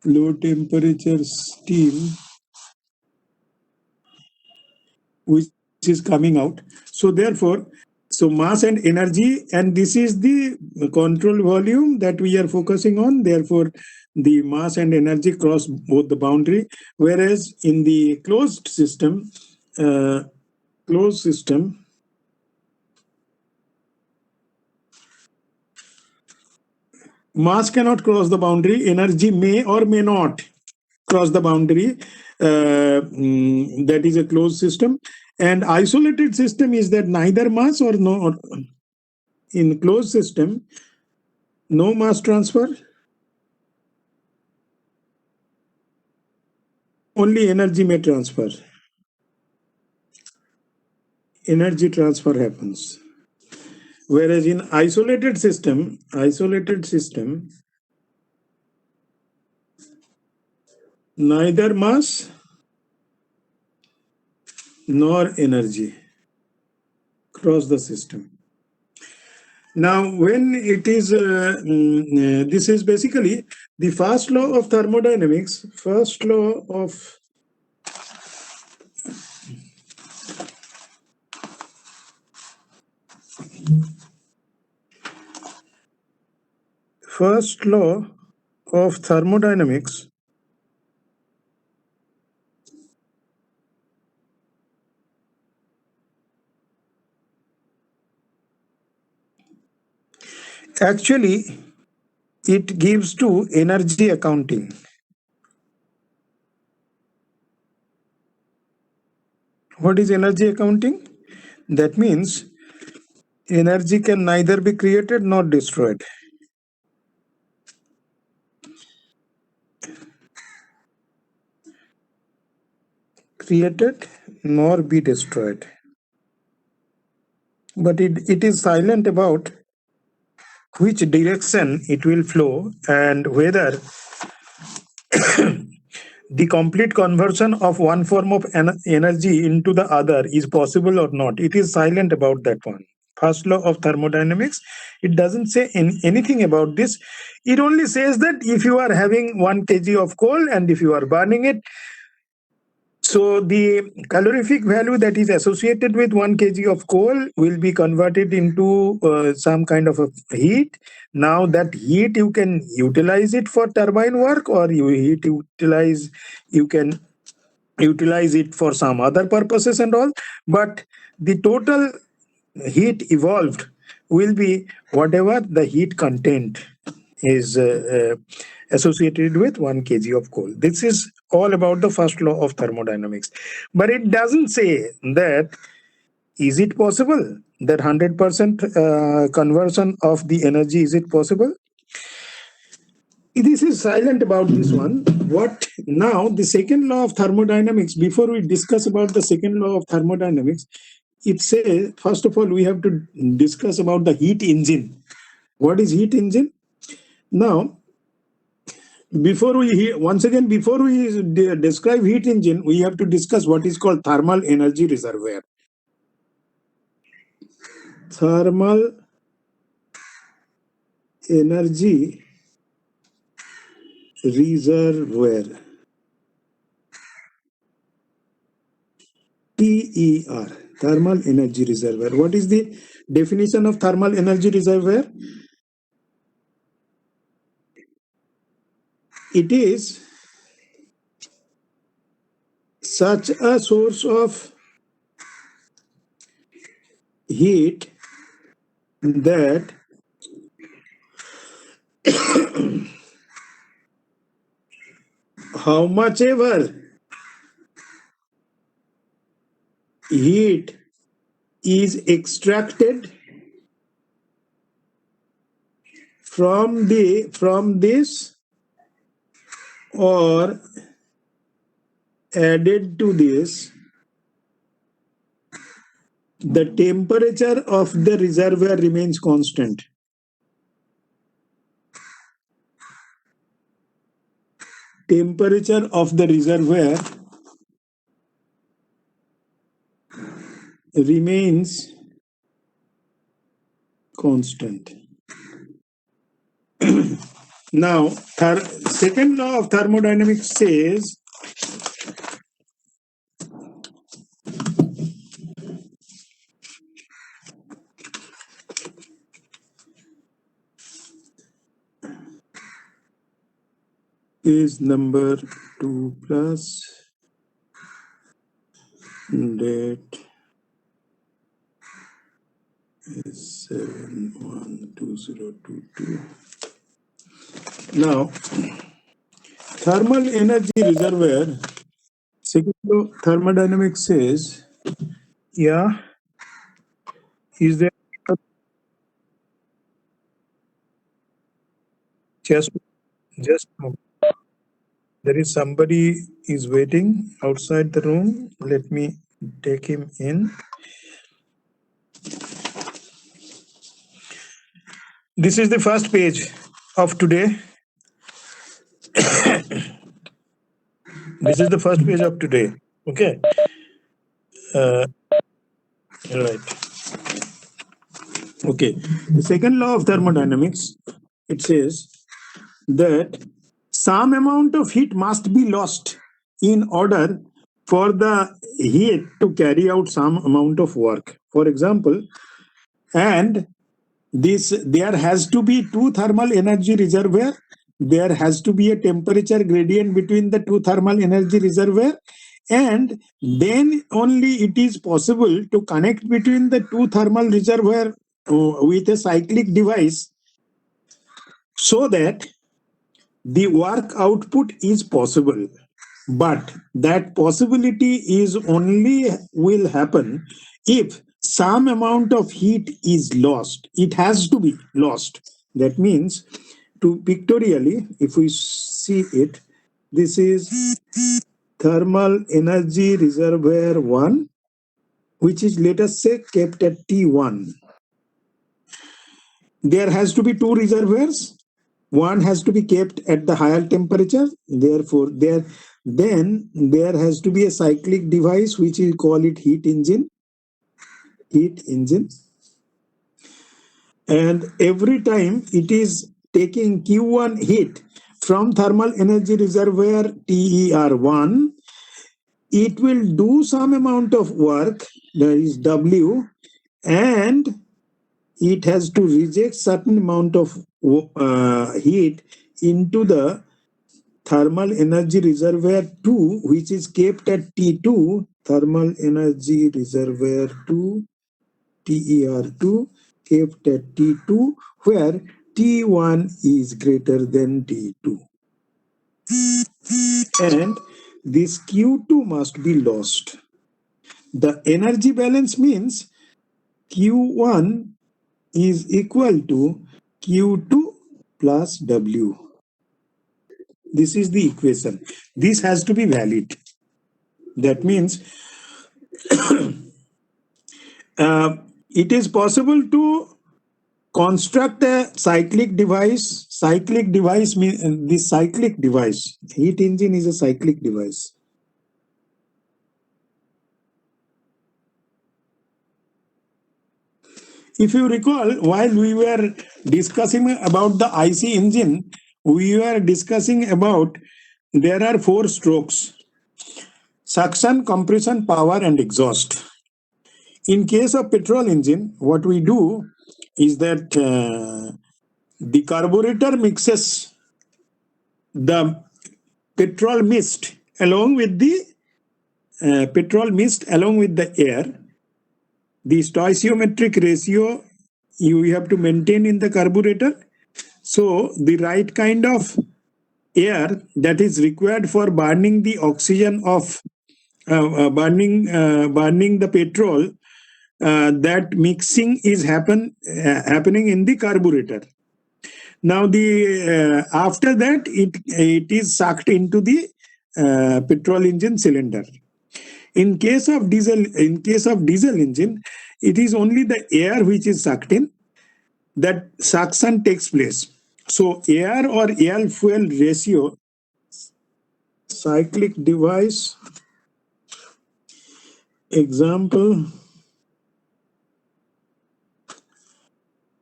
low temperature steam which is coming out. So therefore, so mass and energy, and this is the control volume that we are focusing on. Therefore, the mass and energy cross both the boundary. Whereas in the closed system, mass cannot cross the boundary. Energy may or may not cross the boundary. That is a closed system. And isolated system is that neither mass or no. Or in closed system, no mass transfer, only energy may transfer. Energy transfer happens. Whereas in isolated system, neither mass nor energy cross the system. Now, when it is, this is basically the first law of thermodynamics, first law of thermodynamics actually it gives to energy accounting. What is energy accounting? That means energy can neither be created nor destroyed. Created nor be destroyed. But it is silent about which direction it will flow and whether the complete conversion of one form of energy into the other is possible or not. It is silent about that one. First law of thermodynamics, it doesn't say anything about this. It only says that if you are having 1 kg of coal and if you are burning it, so the calorific value that is associated with 1 kg of coal will be converted into some kind of a heat. Now that heat you can utilize it for turbine work, or you can utilize it for some other purposes and all. But the total heat evolved will be whatever the heat content is associated with 1 kg of coal. This is all about the first law of thermodynamics. But it doesn't say that is it possible that 100% conversion of the energy, is it possible? This is silent about this one. What now, the second law of thermodynamics, before we discuss about the second law of thermodynamics, it says, first of all, we have to discuss about the heat engine. What is heat engine? Now, before we describe heat engine, we have to discuss what is called thermal energy reservoir. Thermal energy reservoir. TER, thermal energy reservoir. What is the definition of thermal energy reservoir? It is such a source of heat that how much ever heat is extracted from this or added to this, the temperature of the reservoir remains constant. Temperature of the reservoir remains constant. Now, second law of thermodynamics says is number 2 plus that is 712022. Now, thermal energy reservoir, second law thermodynamics says, yeah, is there just just a moment. There is somebody is waiting outside the room. Let me take him in. This is the first page of today. This is the first page of today. Okay. Right. Okay. The second law of thermodynamics, it says that some amount of heat must be lost in order for the heat to carry out some amount of work. For example, and there has to be two thermal energy reservoir. There has to be a temperature gradient between the two thermal energy reservoir, and then only it is possible to connect between the two thermal reservoir with a cyclic device, so that the work output is possible. But that possibility is only will happen if some amount of heat is lost. It has to be lost. That means, to pictorially, if we see it, this is thermal energy reservoir 1, which is, let us say, kept at T1. There has to be two reservoirs. One has to be kept at the higher temperature. Therefore, then there has to be a cyclic device, which we call it heat engine. Heat engine. And every time it is taking Q1 heat from thermal energy reservoir TER1, it will do some amount of work, that is W, and it has to reject certain amount of heat into the thermal energy reservoir 2, which is kept at T2, thermal energy reservoir 2, TER2, kept at T2, where T1 is greater than T2. And this Q2 must be lost. The energy balance means Q1 is equal to Q2 plus W. This is the equation. This has to be valid. That means it is possible to construct a cyclic device. Cyclic device means this cyclic device. Heat engine is a cyclic device. If you recall, while we were discussing about the IC engine, we were discussing about there are 4 strokes: suction, compression, power, and exhaust. In case of petrol engine, what we do is that the carburetor mixes the petrol mist along with the air. The stoichiometric ratio you have to maintain in the carburetor. So the right kind of air that is required for burning the oxygen of burning the petrol, that mixing is happening in the carburetor. Now the after that it is sucked into the petrol engine cylinder. In case of diesel engine, it is only the air which is sucked in. That suction takes place. So air or air fuel ratio, cyclic device, example,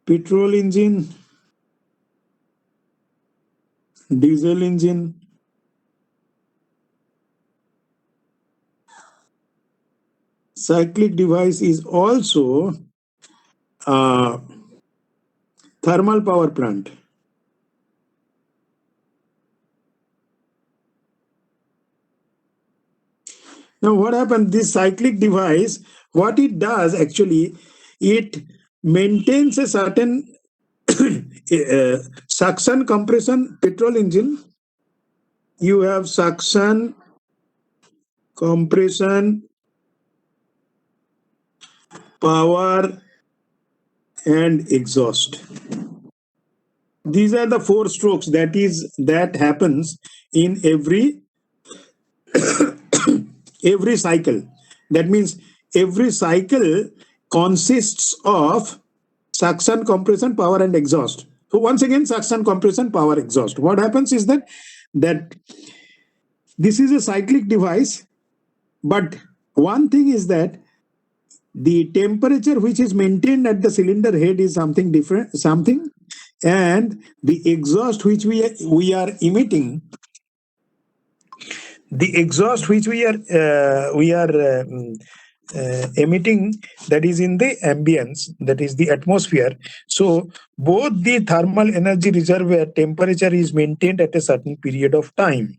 petrol engine, diesel engine, cyclic device is also a thermal power plant. Now, what happened? This cyclic device, what it does actually, it maintains a certain suction compression petrol engine. You have suction compression power and exhaust. These are the four strokes that happens in every cycle. That means every cycle consists of suction, compression, power, and exhaust. So once again, suction, compression, power, exhaust. What happens is that this is a cyclic device, but one thing is that the temperature which is maintained at the cylinder head is something different, and the exhaust which we are emitting, the exhaust which we are emitting, that is in the ambience, that is the atmosphere. So both the thermal energy reservoir temperature is maintained at a certain period of time.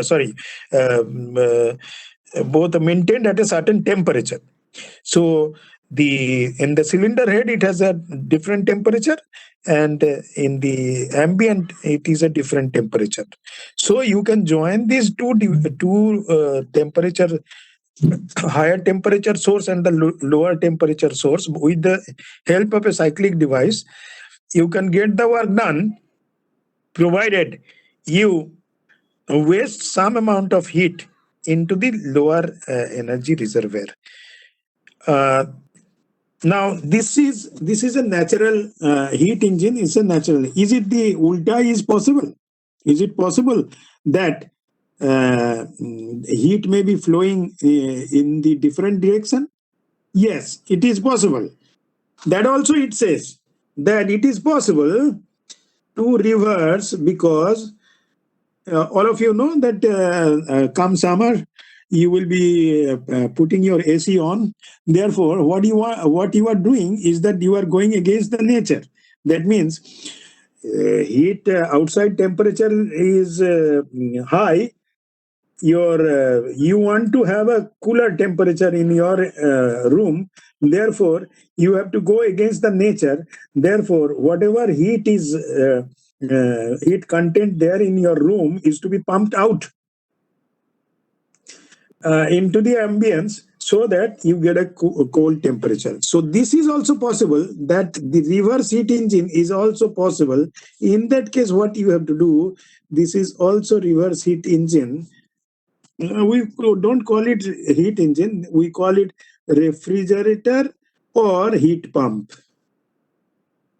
Sorry, both are maintained at a certain temperature. So in the cylinder head it has a different temperature, and in the ambient it is a different temperature. So you can join these two temperature, higher temperature source and the lower temperature source, with the help of a cyclic device. You can get the work done, provided you waste some amount of heat into the lower energy reservoir. Uh, Now this is a natural heat engine. It's a natural. Is it the ulta is possible? Is it possible that heat may be flowing in the different direction? Yes, it is possible. That also it says that it is possible to reverse, because all of you know that come summer you will be putting your AC on. Therefore, what you are doing is that you are going against the nature. That means heat outside temperature is high. You want to have a cooler temperature in your room. Therefore, you have to go against the nature. Therefore, whatever heat content there in your room is to be pumped out into the ambience, so that you get a cold temperature. So this is also possible, that the reverse heat engine is also possible. In that case, what you have to do, this is also reverse heat engine. We don't call it heat engine, we call it refrigerator or heat pump.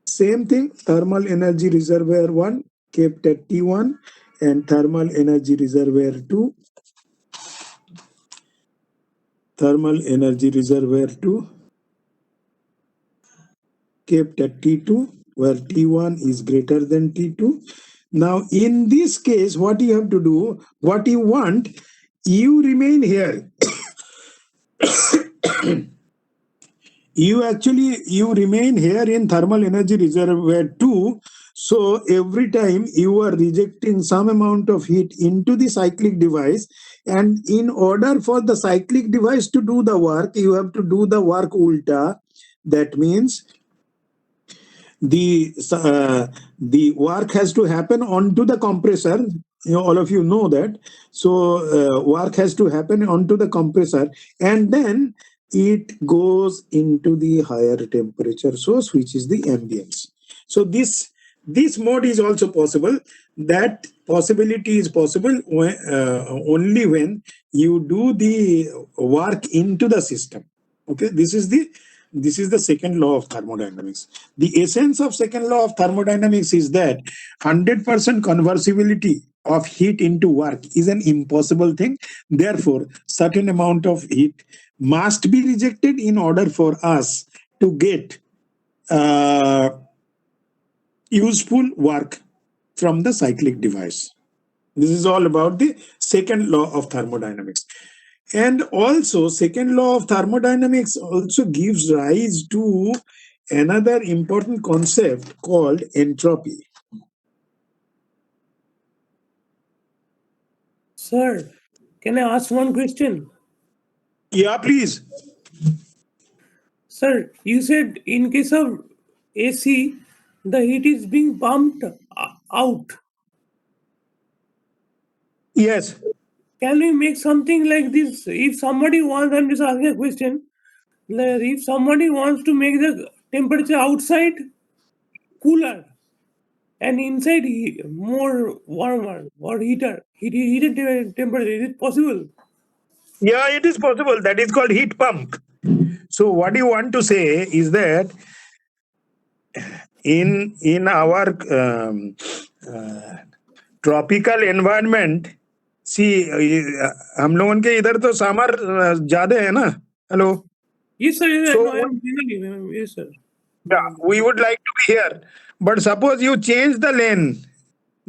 Same thing, thermal energy reservoir 1 kept at T1, and thermal energy reservoir 2, thermal energy reservoir 2 kept at T2, where T1 is greater than T2. Now in this case, what you have to do, what you want, you remain here. You remain here in thermal energy reservoir 2. So every time you are rejecting some amount of heat into the cyclic device, and in order for the cyclic device to do the work, you have to do the work ulta. That means the work has to happen onto the compressor. All of you know that. So work has to happen onto the compressor, and then it goes into the higher temperature source, which is the ambience. So this mode is also possible. That possibility is possible only when you do the work into the system. Okay, this is the second law of thermodynamics. The essence of second law of thermodynamics is that 100% conversibility of heat into work is an impossible thing. Therefore, certain amount of heat must be rejected in order for us to get useful work. from the cyclic device. This is all about the second law of thermodynamics. And also, second law of thermodynamics also gives rise to another important concept called entropy. Sir, can I ask one question? Yeah, please. Sir, you said in case of AC, the heat is being pumped out. Yes. Can we make something like this? If somebody wants, I'm just asking a question. Like, if somebody wants to make the temperature outside cooler and inside more warmer or heated temperature, is it possible? Yeah, it is possible. That is called heat pump. So what you want to say is that in our uh, tropical environment सी हम लोगन के इधर तो summer ज्यादा है ना hello Yes, sir. Yes, so no, I'm really, yes, sir. We would like to be here but suppose you change the lane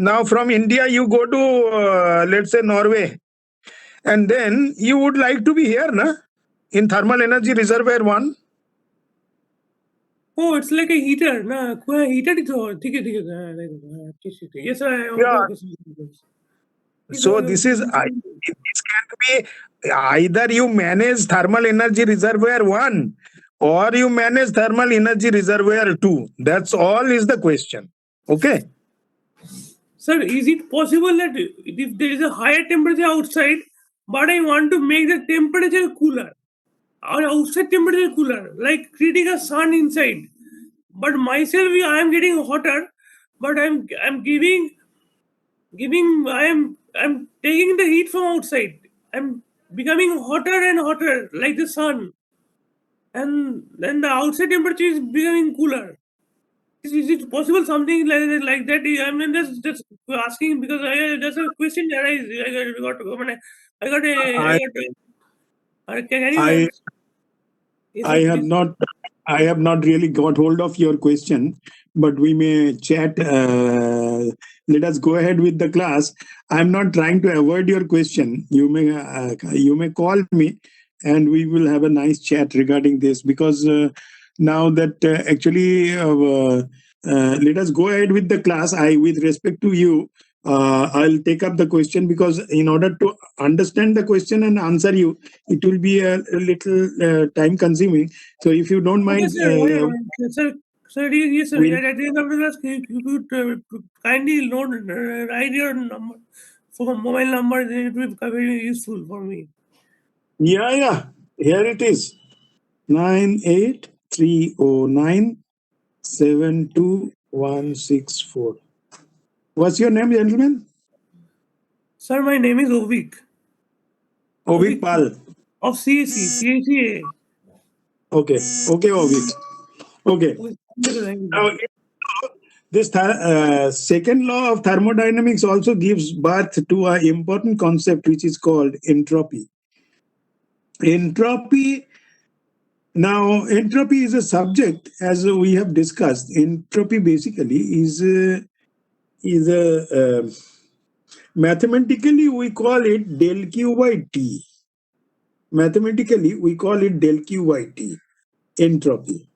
now from India you go to let's say Norway and then you would like to be here ना in thermal energy reservoir one Oh, it's like a heater. Na, heater is all. ठीक है, like, yes, sir. या Okay, sir. Yes, So this is this can be either you manage thermal energy reservoir one or you manage thermal energy reservoir two. That's all is the question. Okay. Sir, is it possible that if there is a higher temperature outside, but I want to make the temperature cooler, or outside temperature cooler, like creating a sun inside, but myself I am getting hotter, but I'm giving I'm taking the heat from outside. I'm becoming hotter and hotter like the sun, and then the outside temperature is becoming cooler. Is it possible something like that? I mean, just asking because there's a question arise. I I got a, can you I yes, I sir, have please. not I have not really got hold of your question, but we may chat. Let us go ahead with the class. I'm not trying to avoid your question. You may call me, and we will have a nice chat regarding this because now that actually let us go ahead with the class. With respect to you, I'll take up the question because in order to understand the question and answer you, it will be a little time consuming. So if you don't Okay, mind, sir. Sir, yes, sir. we'll. At the end of the class, you could kindly note, write your number for mobile number. It will be very useful for me. Yeah, yeah. Here it is. 98309721164. What's your name, gentlemen? Sir, my name is Ovik. Ovik Ovik Pal. of CACA. Okay. Okay, Ovik. Okay. Okay, thank you, Now, sir. this second law of thermodynamics also gives birth to an important concept which is called entropy. Entropy Now, entropy is a subject, as we have discussed. Entropy basically is a mathematically we call it del q by t. Mathematically, we call it del q by t. Entropy.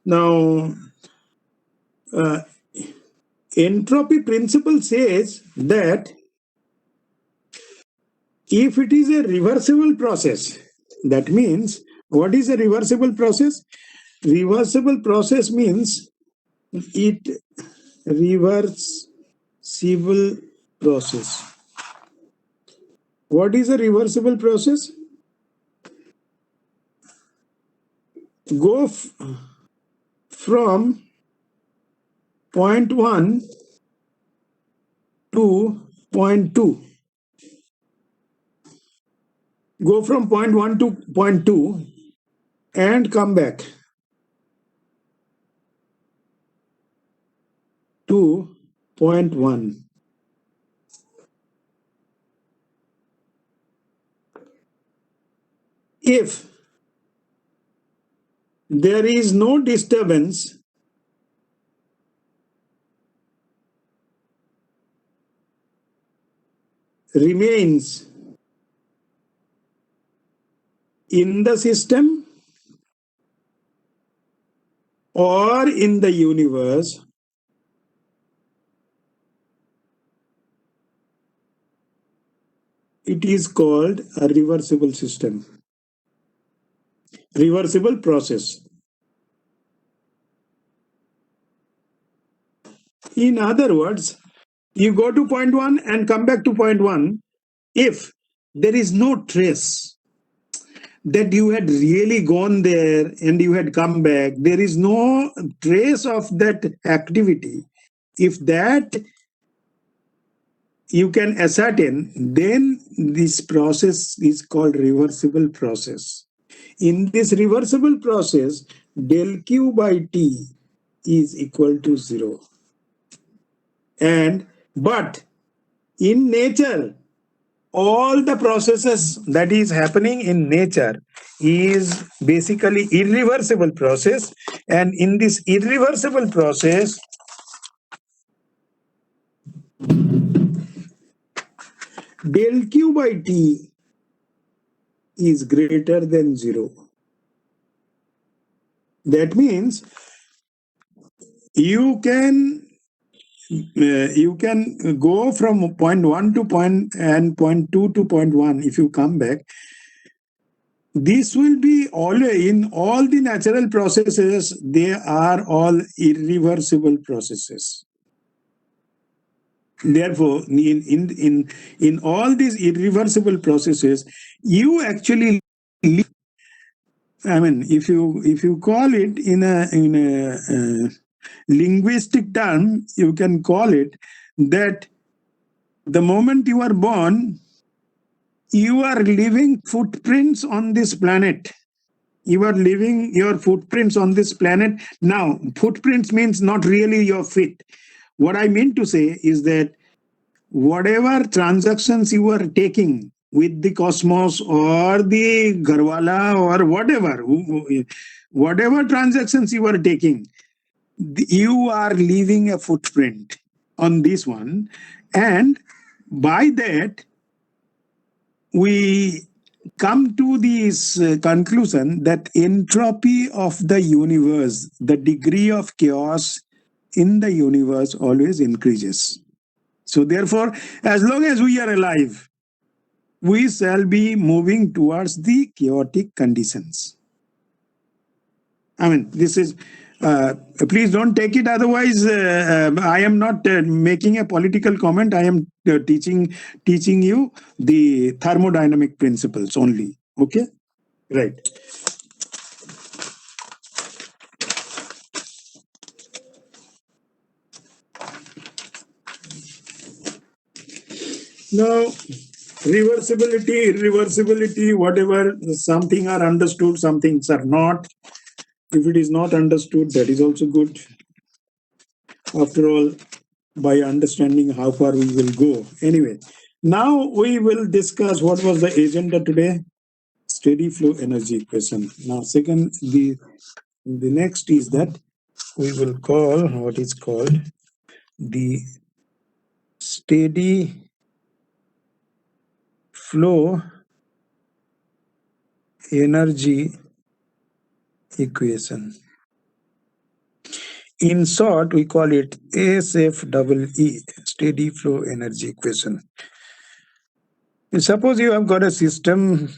Now, uh, entropy principle says that if it is a reversible process, that means what is a reversible process? Reversible process means it reversible process. What is a reversible process? Go from point 1 to point 2. Go from point 1 to point 2 and come back to point 1. If there is no disturbance remains in the system or in the universe, it is called a reversible system, reversible process. In other words, you go to point 1 and come back to point 1. If there is no trace that you had really gone there and you had come back, there is no trace of that activity. If that you can ascertain, then this process is called reversible process. In this reversible process, del Q by T is equal to 0. But in nature, all the processes that is happening in nature is basically irreversible process, and in this irreversible process, del Q by T is greater than 0. That means you can go from point 1 to point 2 to point 1. If you come back, this will be always in all the natural processes. They are all irreversible processes. Therefore, in all these irreversible processes, you actually live. I mean, if you call it in a linguistic term, you can call it that the moment you are born, you are leaving footprints on this planet. You are leaving your footprints on this planet. Now, footprints means not really your feet. What I mean to say is that whatever transactions you are taking with the cosmos or the Garwala or whatever transactions you are taking, you are leaving a footprint on this one. And by that, we come to this conclusion that entropy of the universe, the degree of chaos in the universe always increases. So therefore, as long as we are alive, we shall be moving towards the chaotic conditions. I mean, this is, please don't take it otherwise. I am not making a political comment. I am teaching you the thermodynamic principles only. Okay? Right. Now, reversibility, irreversibility, whatever, something are understood, some things are not. If it is not understood, that is also good. After all, by understanding how far we will go. Anyway, now we will discuss what was the agenda today. Steady flow energy equation. Now, second, the next is that we will call what is called the steady flow energy equation. In short, we call it SFEE, steady flow energy equation. Suppose you have got a system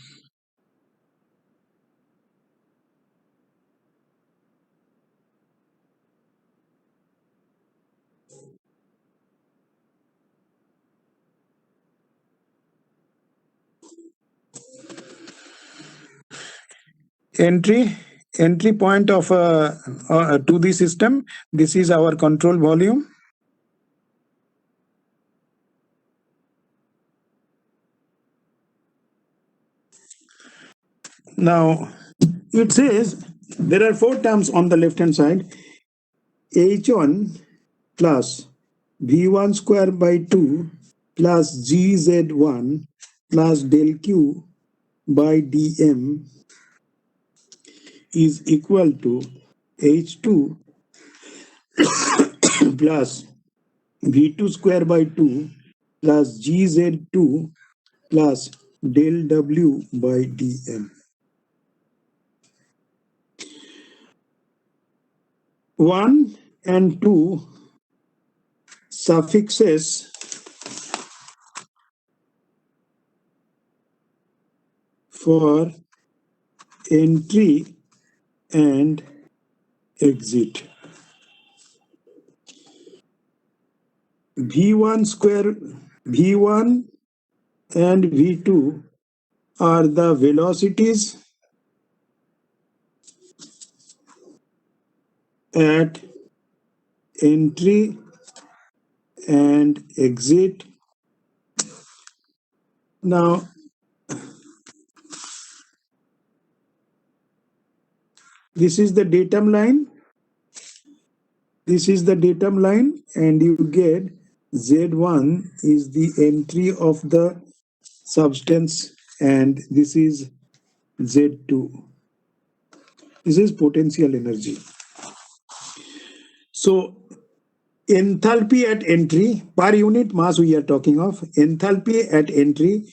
entry point of to the system. This is our control volume. Now it says there are 4 terms on the left hand side. H1 plus V1 square by 2 plus GZ1 plus del Q by dm is equal to H2 plus V2 square by 2 plus GZ2 plus del W by dm. 1 and 2 suffixes for entry and exit. V1 square, V1 and V2 are the velocities at entry and exit. Now, this is the datum line. This is the datum line, and you get Z1 is the entry of the substance, and this is Z2. This is potential energy. So, enthalpy at entry, per unit mass we are talking of, enthalpy at entry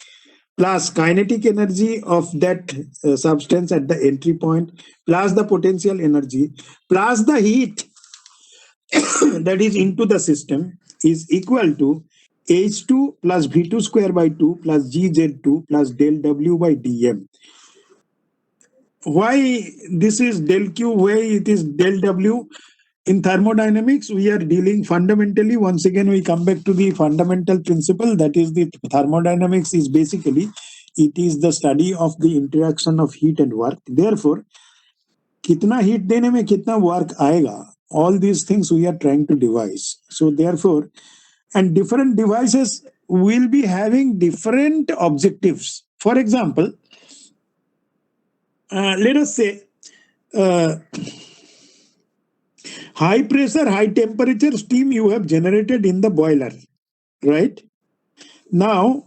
plus kinetic energy of that substance at the entry point, plus the potential energy, plus the heat that is into the system is equal to H2 plus V2 square by 2 plus GZ2 plus del W by dm. Why this is del Q, why it is del W? In thermodynamics, we are dealing fundamentally, once again, we come back to the fundamental principle, that is the thermodynamics is basically, it is the study of the interaction of heat and work. Therefore, kitna heat dene mein kitna work aayega, all these things we are trying to devise. So therefore, and different devices will be having different objectives. For example, let us say, high pressure, high temperature steam you have generated in the boiler, right? Now,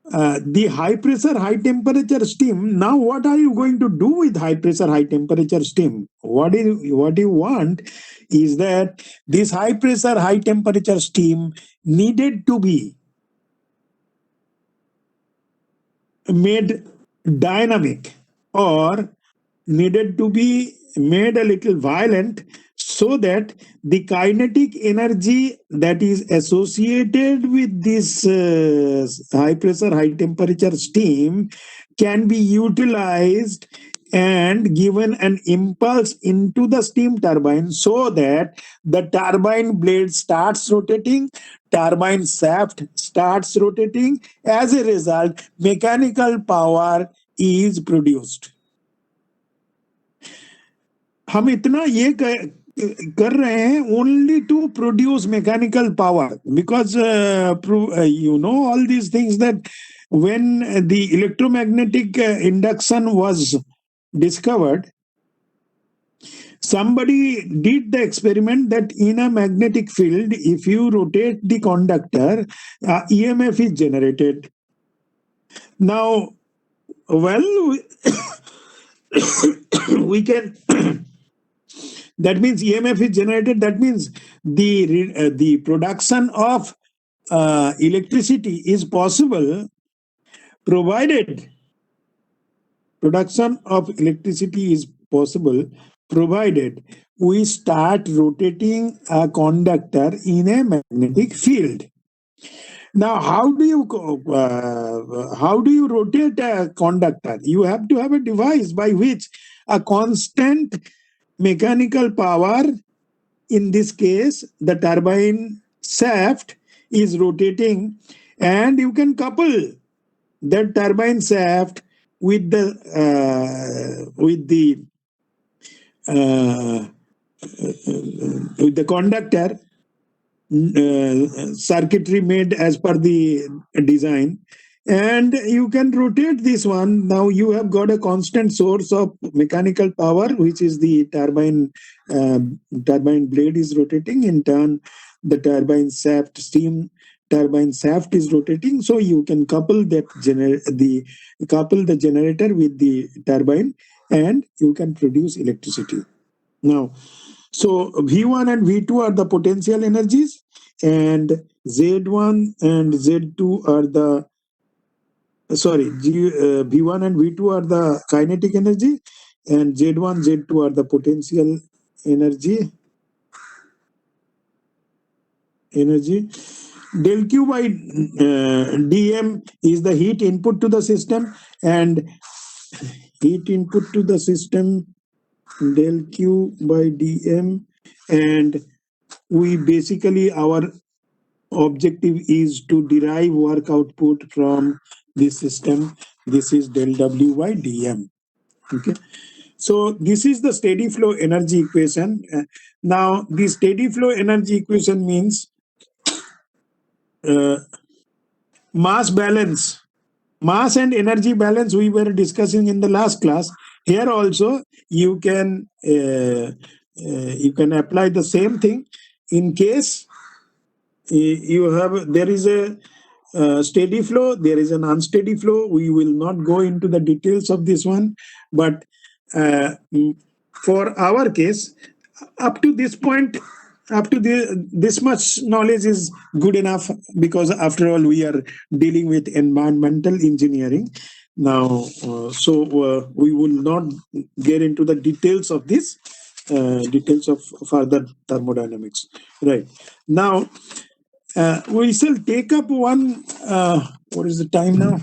the high pressure, high temperature steam, now what are you going to do with high pressure, high temperature steam? What you want is that this high pressure, high temperature steam needed to be made dynamic or needed to be made a little violent so that the kinetic energy that is associated with this high pressure, high temperature steam can be utilized and given an impulse into the steam turbine so that the turbine blade starts rotating, turbine shaft starts rotating. As a result, mechanical power is produced. हम इतना ये कर रहे हैं only to produce mechanical power, because you know all these things, that when the electromagnetic induction was discovered, somebody did the experiment that in a magnetic field, if you rotate the conductor, EMF is generated. Now, well, we can that means EMF is generated, that means the production of electricity is possible, provided production of electricity is possible provided we start rotating a conductor in a magnetic field. Now, how do you rotate a conductor? You have to have a device by which a constant mechanical power, in this case the turbine shaft, is rotating, and you can couple that turbine shaft with the conductor circuitry made as per the design, and you can rotate this one. Now you have got a constant source of mechanical power, which is the turbine blade is rotating. In turn, the turbine shaft, steam turbine shaft is rotating. So you can couple that couple the generator with the turbine, and you can produce electricity. Now, so V1 and V2 are the potential energies, and Z1 and Z2 are the V1 and V2 are the kinetic energy, and Z1, Z2 are the potential energy. Del Q by dm is the heat input to the system, and heat input to the system del Q by dm, and we basically our objective is to derive work output from this system. This is del W by dm. Okay. So this is the steady flow energy equation. Now the steady flow energy equation means mass balance. Mass and energy balance we were discussing in the last class. Here also you can apply the same thing. In case there is a steady flow, there is an unsteady flow. We will not go into the details of this one, but for our case, up to this point, this much knowledge is good enough, because after all we are dealing with environmental engineering now. We will not get into the details of this, details of further thermodynamics. Right now, we shall take up one. What is the time now?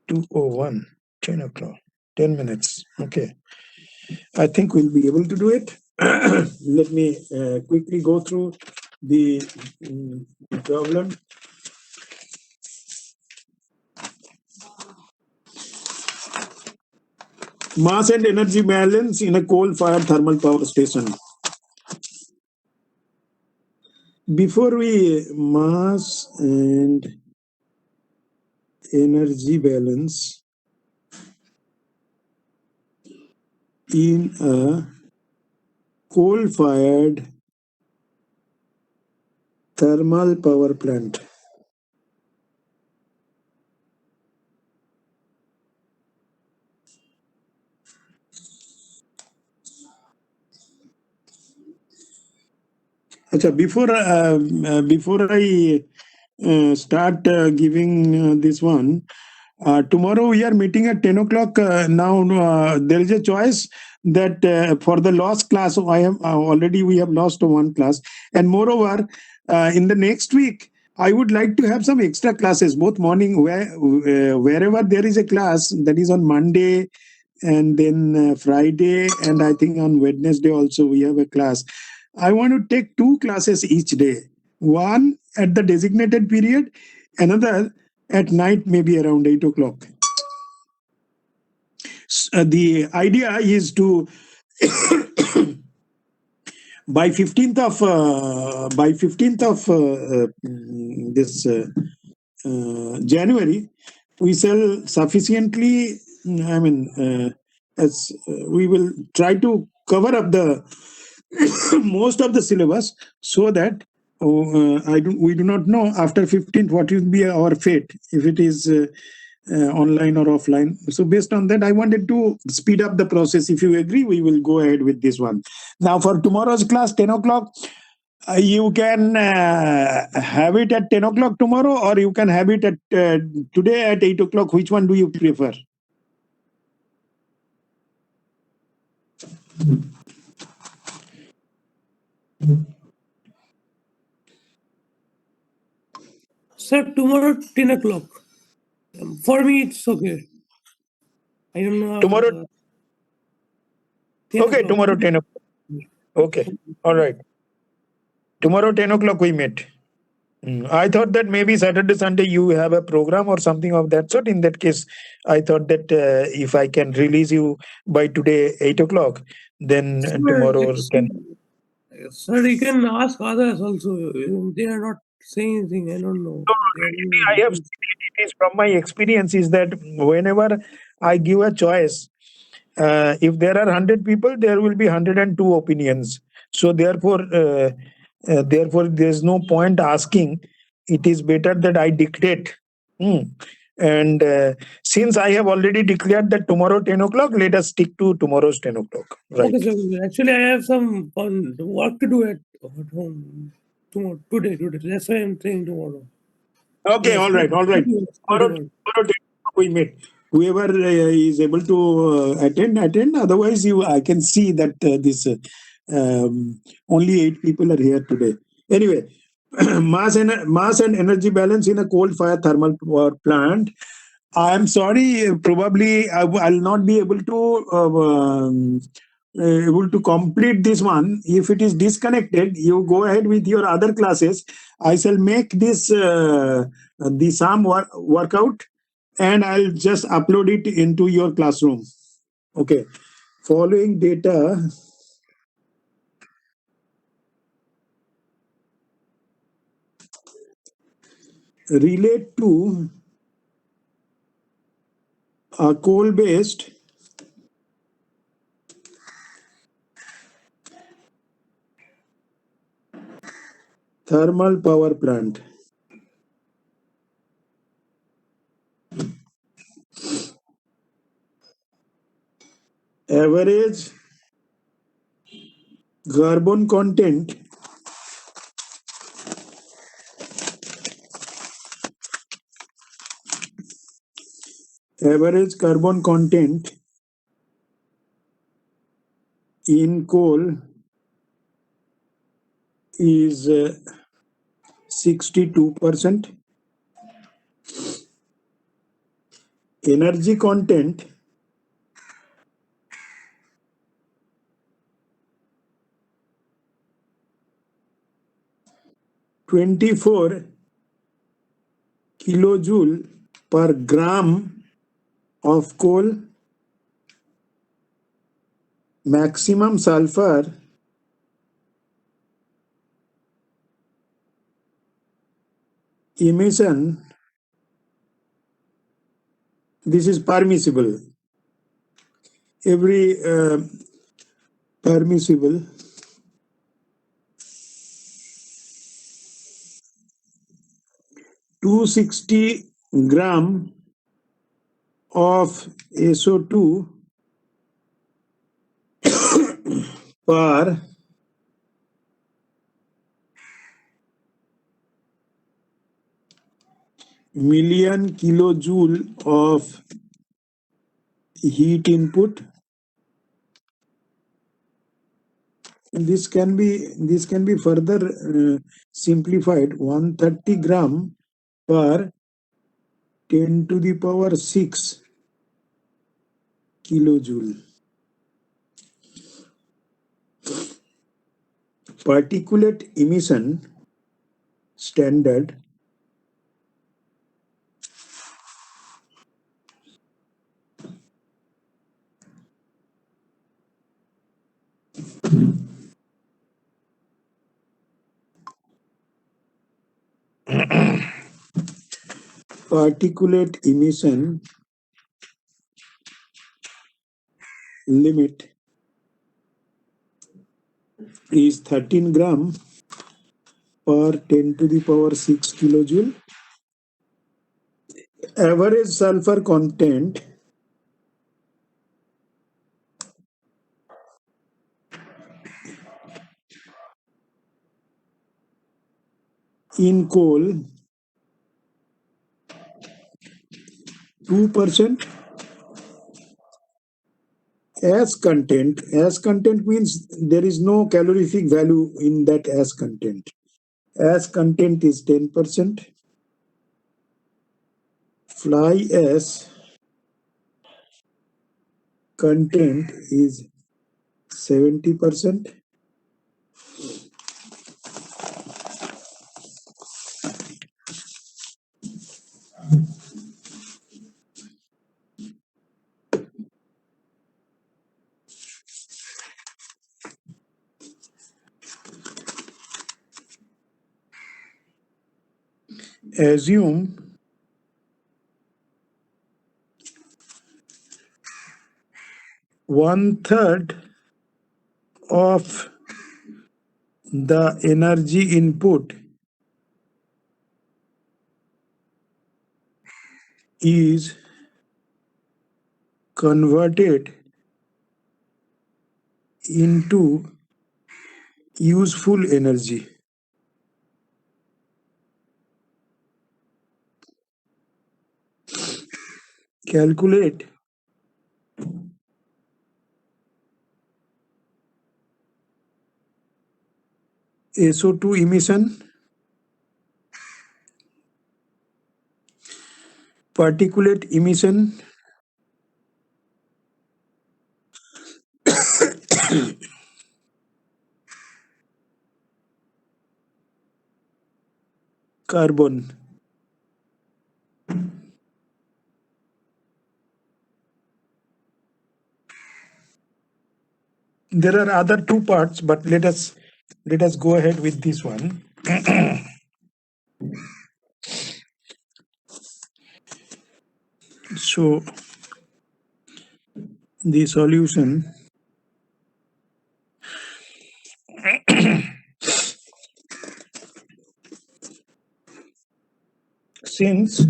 2:01, 10 o'clock, 10 minutes. Okay. I think we'll be able to do it. Let me quickly go through the problem. Mass and energy balance in a coal-fired thermal power station. Before we mass and energy balance in a coal-fired thermal power plant. Before I start giving this one, tomorrow we are meeting at 10 o'clock. Now there is a choice that for the lost class, we have lost one class, and moreover, in the next week, I would like to have some extra classes, both morning, wherever there is a class, that is on Monday, and then Friday, and I think on Wednesday also we have a class. I want to take 2 classes each day. One at the designated period, another at night, maybe around 8 o'clock. The idea is to by 15th of this January, we shall sufficiently. We will try to cover up the most of the syllabus, so that we do not know after 15th what will be our fate, if it is online or offline. So based on that, I wanted to speed up the process. If you agree, we will go ahead with this one. Now for tomorrow's class, 10 o'clock, you can have it at 10 o'clock tomorrow, or you can have it at today at 8 o'clock. Which one do you prefer? Sir, tomorrow 10 o'clock. For me, it's okay. I don't know. Tomorrow. 10 Okay, o'clock. tomorrow 10 o'clock. Okay, all right. Tomorrow 10 o'clock we meet. I thought that maybe Saturday, Sunday you have a program or something of that sort. In that case, I thought that if I can release you by today 8 o'clock, then Sir, tomorrow can. Sir, you can ask others also. They are not saying anything. I don't know. I have seen it is from my experience is that whenever I give a choice, if there are 100 people, there will be 102 opinions. So therefore, there's no point asking. It is better that I dictate. And since I have already declared that tomorrow 10 o'clock, let us stick to tomorrow's 10 o'clock. Right. Okay, sir. Actually, I have some work to do at home tomorrow. Today. That's why I'm saying tomorrow. Okay, Yes, all right. Tomorrow, 31st. we meet. Whoever is able to attend. Otherwise, I can see that this only 8 people are here today. Anyway, mass and energy balance in a coal-fired thermal power plant. I am sorry. Probably, I'll not be able to complete this one. If it is disconnected, you go ahead with your other classes. I shall make this the sum workout, and I'll just upload it into your classroom. Okay. Following data relate to a coal-based thermal power plant. Average carbon content in coal is 62%. Energy content (24 kilojoule per gram of coal). Maximum sulfur emission, this is permissible. Every permissible 260 gram of SO2 per million kilojoule of heat input. This can be further simplified. 130 gram per 10 to the power 6 kilojoule. Particulate emission standard particulate emission limit is 13 gram per 10 to the power 6 kilojoule. Average sulfur content in coal 2%. Ash content means there is no calorific value in that ash content. Ash content is 10%. Fly ash content is 70%. Assume 1/3 of the energy input is converted into useful energy. Calculate SO2 emission, particulate emission, carbon. There are other two parts, but let us go ahead with this one. So the solution, since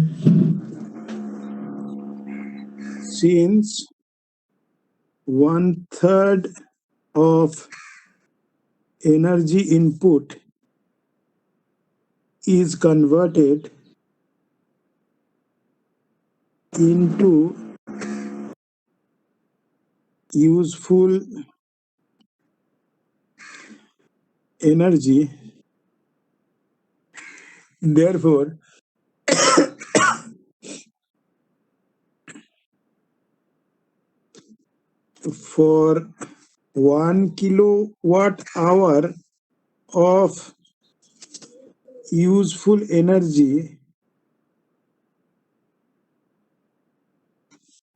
1/3 of energy input is converted into useful energy, therefore for 1 kilowatt hour of useful energy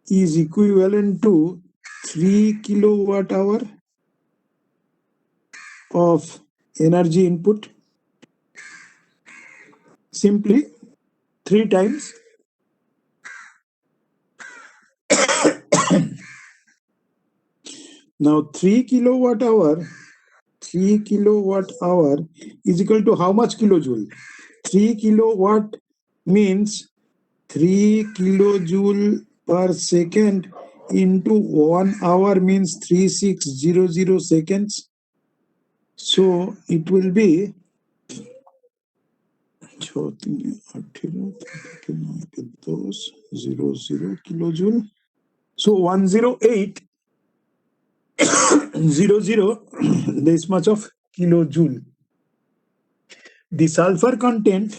is equivalent to 3 kilowatt hour of energy input. Simply 3 times now 3 kilowatt hour is equal to how much kilojoule? 3 kilowatt means 3 kilojoule per second into 1 hour means 3600 seconds. So it will be 18 00 kilojoule. So 108 00 this much of kilojoule. The sulfur content